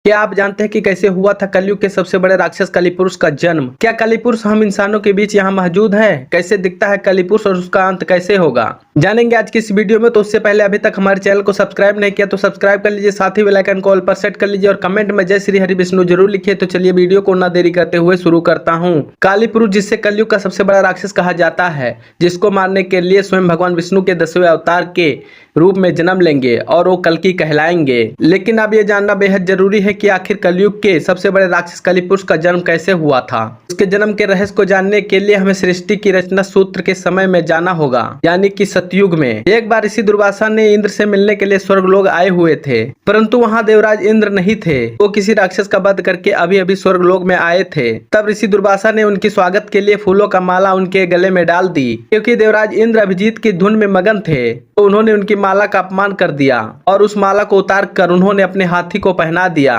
क्या आप जानते हैं कि कैसे हुआ था कलयुग के सबसे बड़े राक्षस कलिपुरुष का जन्म? क्या कलिपुरुष हम इंसानों के बीच यहाँ मौजूद है? कैसे दिखता है कलिपुरुष और उसका अंत कैसे होगा, जानेंगे आज की इस वीडियो में। तो उससे पहले अभी तक हमारे चैनल को सब्सक्राइब नहीं किया तो सब्सक्राइब कर लीजिए, साथ ही बेल आइकन को ऑल पर सेट कर लीजिए और कमेंट में जय श्री हरि विष्णु जरूर लिखिए। तो चलिए वीडियो को ना देरी करते हुए शुरू करता हूँ। कालीपुरुष जिससे कलयुग का सबसे बड़ा राक्षस कहा जाता है, जिसको मारने के लिए स्वयं भगवान विष्णु के 10वें अवतार के रूप में जन्म लेंगे और वो कल्कि कहलाएंगे। लेकिन अब ये जानना बेहद जरूरी है कि आखिर कलयुग के सबसे बड़े राक्षस कलिपुरुष का जन्म कैसे हुआ था। उसके जन्म के रहस्य को जानने के लिए हमें सृष्टि की रचना सूत्र के समय में जाना होगा, यानी कि सतयुग में। एक बार ऋषि दुर्वासा ने इंद्र से मिलने के लिए स्वर्ग लोग आए हुए थे, परंतु वहाँ देवराज इंद्र नहीं थे। वो किसी राक्षस का वध करके अभी अभी स्वर्ग लोक में आए थे। तब ऋषि दुर्वासा ने उनकी स्वागत के लिए फूलों का माला उनके गले में डाल दी। क्योंकि देवराज इंद्र अभिजीत की धुन में मगन थे, तो उन्होंने उनकी माला का अपमान कर दिया और उस माला को उतार कर उन्होंने अपने हाथी को पहना दिया।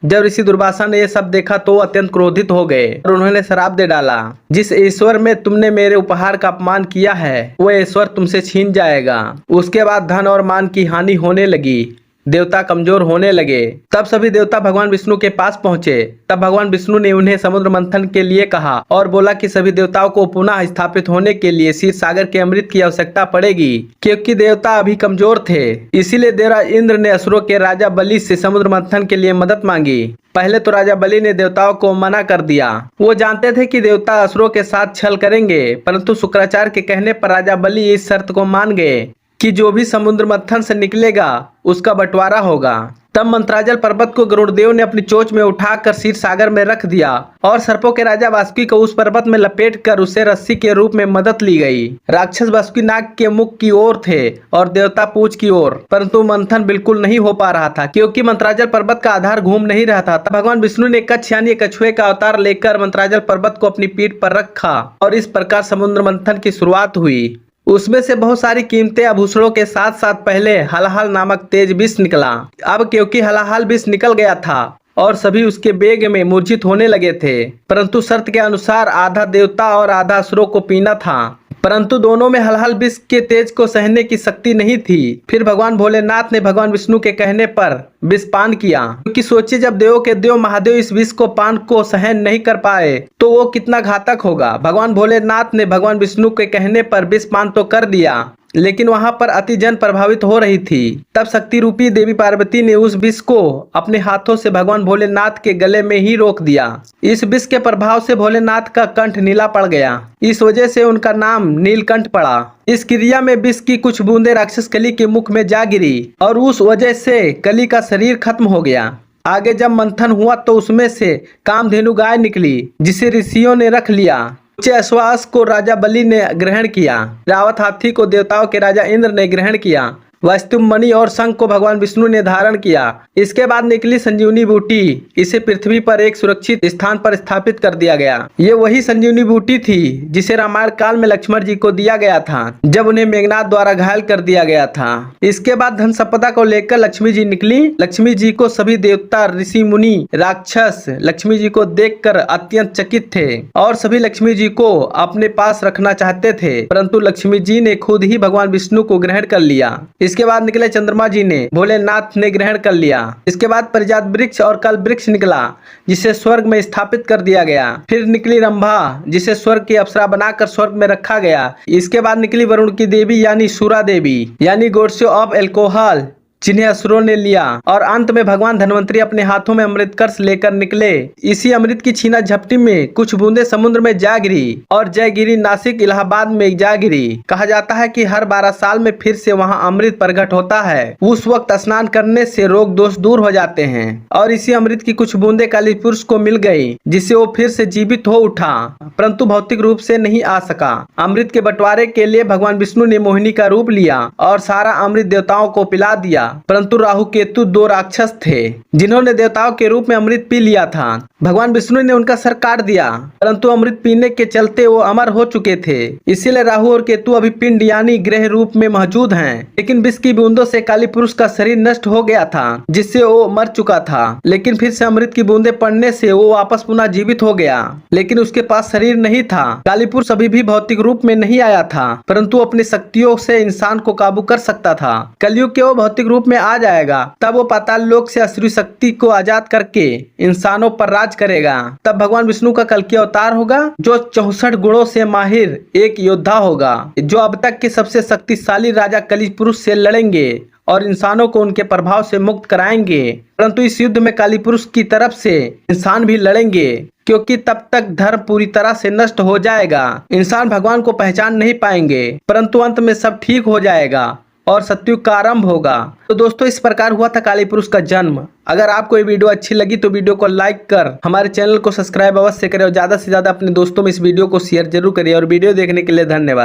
जब ऋषि दुर्वासा ने यह सब देखा तो अत्यंत क्रोधित हो गए और उन्होंने श्राप दे डाला, जिस ईश्वर में तुमने मेरे उपहार का अपमान किया है, वो ईश्वर तुमसे छीन जाएगा। उसके बाद धन और मान की हानि होने लगी, देवता कमजोर होने लगे। तब सभी देवता भगवान विष्णु के पास पहुंचे। तब भगवान विष्णु ने उन्हें समुद्र मंथन के लिए कहा और बोला कि सभी देवताओं को पुनः स्थापित होने के लिए क्षीर सागर के अमृत की आवश्यकता पड़ेगी, क्योंकि देवता अभी कमजोर थे। इसीलिए देवराज इंद्र ने असुरों के राजा बलि से समुद्र मंथन के लिए मदद मांगी। पहले तो राजा बलि ने देवताओं को मना कर दिया। वो जानते थे कि देवता असुरों के साथ छल करेंगे, परंतु शुक्राचार्य के कहने पर राजा बलि इस शर्त को मान गए कि जो भी समुद्र मंथन से निकलेगा उसका बंटवारा होगा। तब मंत्राजल पर्वत को गरुड़देव ने अपनी चोंच में उठाकर क्षीर सागर में रख दिया और सर्पों के राजा वासुकी को उस पर्वत में लपेटकर उसे रस्सी के रूप में मदद ली गई। राक्षस वासुकी नाग के मुख की ओर थे और देवता पूंछ की ओर, परंतु मंथन बिल्कुल नहीं हो पा रहा था क्योंकि मंत्राजल पर्वत का आधार घूम नहीं रहा था। तब भगवान विष्णु ने कच्छ यानी कछुए का अवतार लेकर मंत्राजल पर्वत को अपनी पीठ पर रखा और इस प्रकार समुद्र मंथन की शुरुआत हुई। उसमें से बहुत सारी कीमती आभूषणों के साथ साथ पहले हलाहल नामक तेज विष निकला। अब क्योंकि हलाहल विष निकल गया था और सभी उसके वेग में मूर्छित होने लगे थे, परंतु शर्त के अनुसार आधा देवता और आधा असुरों को पीना था, परंतु दोनों में हलाहल विष के तेज को सहने की शक्ति नहीं थी। फिर भगवान भोलेनाथ ने भगवान विष्णु के कहने पर विष पान किया, क्योंकि सोचिए जब देवों के देव महादेव इस विष को पान को सहन नहीं कर पाए तो वो कितना घातक होगा। भगवान भोलेनाथ ने भगवान विष्णु के कहने पर विष पान तो कर दिया, लेकिन वहां पर अति जन प्रभावित हो रही थी। तब शक्ति रूपी देवी पार्वती ने उस विष को अपने हाथों से भगवान भोलेनाथ के गले में ही रोक दिया। इस विष के प्रभाव से भोलेनाथ का कंठ नीला पड़ गया, इस वजह से उनका नाम नीलकंठ पड़ा। इस क्रिया में विष की कुछ बूंदें राक्षस कली के मुख में जा गिरी और उस वजह से कली का शरीर खत्म हो गया। आगे जब मंथन हुआ तो उसमें से कामधेनु गाय निकली, जिसे ऋषियों ने रख लिया। अश्वास को राजा बलि ने ग्रहण किया, रावत हाथी को देवताओं के राजा इंद्र ने ग्रहण किया, वस्तु मणि और शंख को भगवान विष्णु ने धारण किया। इसके बाद निकली संजीवनी बूटी, इसे पृथ्वी पर एक सुरक्षित स्थान पर स्थापित कर दिया गया। ये वही संजीवनी बूटी थी जिसे रामायण काल में लक्ष्मण जी को दिया गया था जब उन्हें मेघनाथ द्वारा घायल कर दिया गया था। इसके बाद धन संपदा को लेकर लक्ष्मी जी निकली। लक्ष्मी जी को सभी देवता, ऋषि, मुनि, राक्षस लक्ष्मी जी को देखकर अत्यंत चकित थे और सभी लक्ष्मी जी को अपने पास रखना चाहते थे, परंतु लक्ष्मी जी ने खुद ही भगवान विष्णु को ग्रहण कर लिया। इसके बाद निकले चंद्रमा जी ने, भोलेनाथ ने ग्रहण कर लिया। इसके बाद परिजात वृक्ष और कल वृक्ष निकला, जिसे स्वर्ग में स्थापित कर दिया गया। फिर निकली रंभा, जिसे स्वर्ग की अप्सरा बनाकर स्वर्ग में रखा गया। इसके बाद निकली वरुण की देवी यानी सूरा देवी यानी गोड्स ऑफ एल्कोहल, जिन्हें असुरों ने लिया। और अंत में भगवान धन्वंतरी अपने हाथों में अमृत कलश लेकर निकले। इसी अमृत की छीना झपटी में कुछ बूंदे समुद्र में जा गिरी और जयगिरी, नासिक, इलाहाबाद में जा गिरी। कहा जाता है कि हर 12 साल में फिर से वहां अमृत प्रकट होता है। उस वक्त स्नान करने से रोग दोष दूर हो जाते हैं और इसी अमृत की कुछ बूंदे कालीपुरुष को मिल गई, जिससे वो फिर से जीवित हो उठा, परंतु भौतिक रूप से नहीं आ सका। अमृत के बंटवारे के लिए भगवान विष्णु ने मोहिनी का रूप लिया और सारा अमृत देवताओं को पिला दिया, परंतु राहु केतु 2 राक्षस थे जिन्होंने देवताओं के रूप में अमृत पी लिया था। भगवान विष्णु ने उनका सर काट दिया, परंतु अमृत पीने के चलते वो अमर हो चुके थे। इसीलिए राहु और केतु अभी पिंड यानी ग्रह रूप में मौजूद हैं। लेकिन विष की बूंदों से कालीपुरुष का शरीर नष्ट हो गया था, जिससे वो मर चुका था। लेकिन फिर से अमृत की बूंदे पड़ने से वो वापस पुनः जीवित हो गया, लेकिन उसके पास शरीर नहीं था। कालीपुरुष अभी भी भौतिक रूप में नहीं आया था, परंतु अपनी शक्तियों से इंसान को काबू कर सकता था। कलयुग के वो भौतिक रूप रूप में आ जाएगा, तब वो पाताल लोक से असुरी शक्ति को आजाद करके इंसानों पर राज करेगा। तब भगवान विष्णु का कल्कि अवतार होगा, जो 64 गुणों से माहिर एक योद्धा होगा, जो अब तक के सबसे शक्तिशाली राजा कलि पुरुष से लड़ेंगे और इंसानों को उनके प्रभाव से मुक्त कराएंगे। परंतु इस युद्ध में काली पुरुष की तरफ से इंसान भी लड़ेंगे, क्योंकि तब तक धर्म पूरी तरह से नष्ट हो जाएगा। इंसान भगवान को पहचान नहीं पाएंगे, परंतु अंत में सब ठीक हो जाएगा और सतयुग का आरंभ होगा। तो दोस्तों, इस प्रकार हुआ था काली पुरुष का जन्म। अगर आपको ये वीडियो अच्छी लगी तो वीडियो को लाइक कर हमारे चैनल को सब्सक्राइब अवश्य करें और ज्यादा से ज्यादा अपने दोस्तों में इस वीडियो को शेयर जरूर करिए। और वीडियो देखने के लिए धन्यवाद।